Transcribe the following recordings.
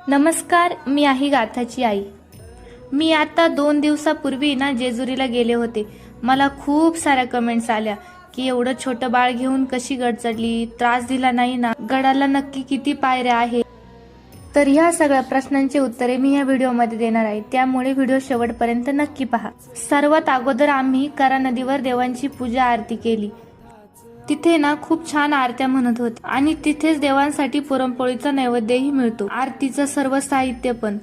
नमस्कार, मी आहे गाथाची आई। मी आता 2 दिवसापूर्वी जेजुरीला गेले होते। मला खूप साऱ्या कमेंट्स आल्या की एवढं छोटं बाळ घेऊन कशी गड चढली, त्रास दिला नाही ना, गडाला नक्की किती पायऱ्या आहेत। तर ह्या सगळ्या प्रश्नांची उत्तरे मी या व्हिडिओमध्ये देणार आहे, त्यामुळे व्हिडिओ शेवटपर्यंत नक्की पहा। सर्वात अगोदर आम्ही करा नदीवर देवांची पूजा आरती केली। तिथे खूप छान आरत्या म्हणत होते आणि तिथेच देवांसाठी पुरणपोळीचा नैवेद्यही मिळतो, आरतीचं सर्व साहित्य पण।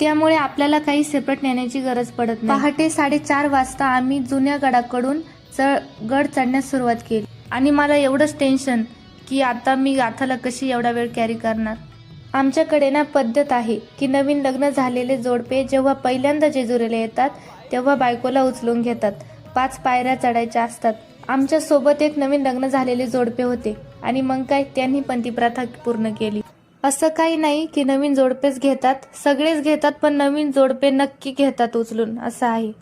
त्यामुळे आपल्याला काही सेपरेट नेण्याची गरज पडत नाही। पहाटे 4:30 वाजता आम्ही जुन्या गडाकडून गड चढण्यास सुरुवात केली आणि मला एवढंच टेन्शन की आता मी गाथाला कशी एवढा वेळ कॅरी करणार। आमच्याकडे पद्धत आहे की नवीन लग्न झालेले जोडपे जेव्हा पहिल्यांदा जेजुरीला येतात तेव्हा बायकोला उचलून घेतात, 5 पायऱ्या चढायच्या असतात। आमच्या सोबत एक नवीन लग्न झालेले जोडपे होते आणि मग काय, त्यांनी पण ती प्रथा पूर्ण केली। असं काही नाही की नवीन जोडपेच घेतात, सगळेच घेतात, पण नवीन जोडपे नक्की घेतात उचलून, असं आहे।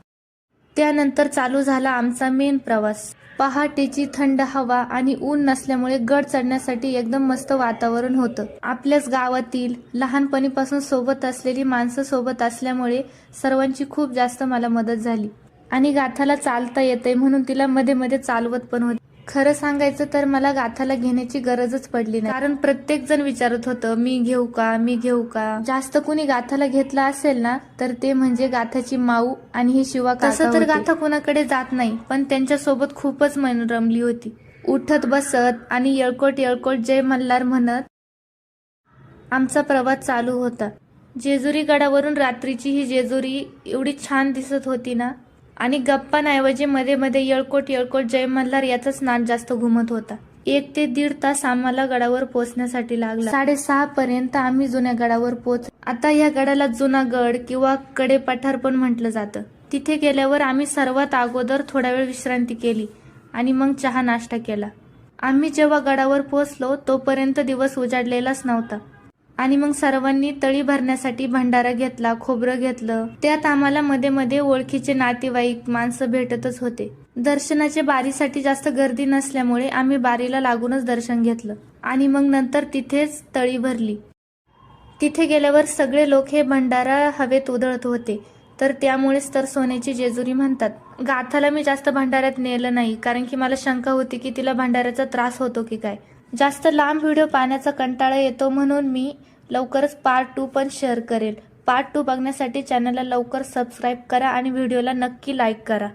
त्यानंतर चालू झाला आमचा मेन प्रवास। पहाटेची थंड हवा आणि ऊन नसल्यामुळे गड चढण्यासाठी एकदम मस्त वातावरण होतं। आपल्याच गावातील लहानपणीपासून सोबत असलेली माणसं सोबत असल्यामुळे सर्वांची खूप जास्त मला मदत झाली आणि गाथाला चालता येते म्हणून तिला मध्ये मध्ये चालवत पण होते। खरं सांगायचं तर मला गाथाला घेण्याची गरजच पडली नाही, कारण प्रत्येक जण विचारत होतं मी घेऊ का, मी घेऊ का। जास्त कुणी गाथाला घेतला असेल तर ते म्हणजे गाथाची माऊ आणि ही शिवा काका। तसं तर गाथा कुणाकडे जात नाही, पण त्यांच्या सोबत खूपच मन रमली होती। उठत बसत आणि येळकोट येळकोट जय मल्हार म्हणत आमचा प्रवास चालू होता। जेजुरी गडावरून रात्रीची ही जेजुरी एवढी छान दिसत होती आणि गप्पांऐवजी मध्ये मध्ये येळकोट येळकोट जय मल्हार याचाच नाद जास्त घुमत होता। 1 ते 1.5 तास आम्हाला गडावर पोहोचण्यासाठी लागला। 6:30 पर्यंत आम्ही जुन्या गडावर पोहोचलो। आता या गडाला जुना गड किंवा कडे पठार पण म्हटलं जातं। तिथे गेल्यावर आम्ही सर्वात अगोदर थोडा वेळ विश्रांती केली आणि मग चहा नाश्ता केला। आम्ही जेव्हा गडावर पोहोचलो तोपर्यंत दिवस उजाडलेलाच नव्हता आणि मग सर्वांनी तळी भरण्यासाठी भंडारा घेतला, खोबरं घेतलं। त्यात आम्हाला मध्ये मध्ये ओळखीचे नातेवाईक माणसं भेटतच होते। दर्शनाच्या बारीसाठी जास्त गर्दी नसल्यामुळे आम्ही बारीला लागूनच दर्शन घेतलं आणि मग नंतर तिथेच तळी भरली। तिथे गेल्यावर सगळे लोक हे भंडारा हवेत उधळत होते, तर त्यामुळेच तर सोन्याची जेजुरी म्हणतात। गाथाला मी जास्त भंडाऱ्यात नेलं नाही, कारण की मला शंका होती की तिला भंडाऱ्याचा त्रास होतो की काय। जास्त लांब व्हिडिओ पाहण्याचा कंटाळा येतो म्हणून मी लवकरच पार्ट 2 पण शेअर करेल। पार्ट 2 बघण्यासाठी चॅनलला लवकर सबस्क्राईब करा आणि व्हिडिओला नक्की लाईक करा।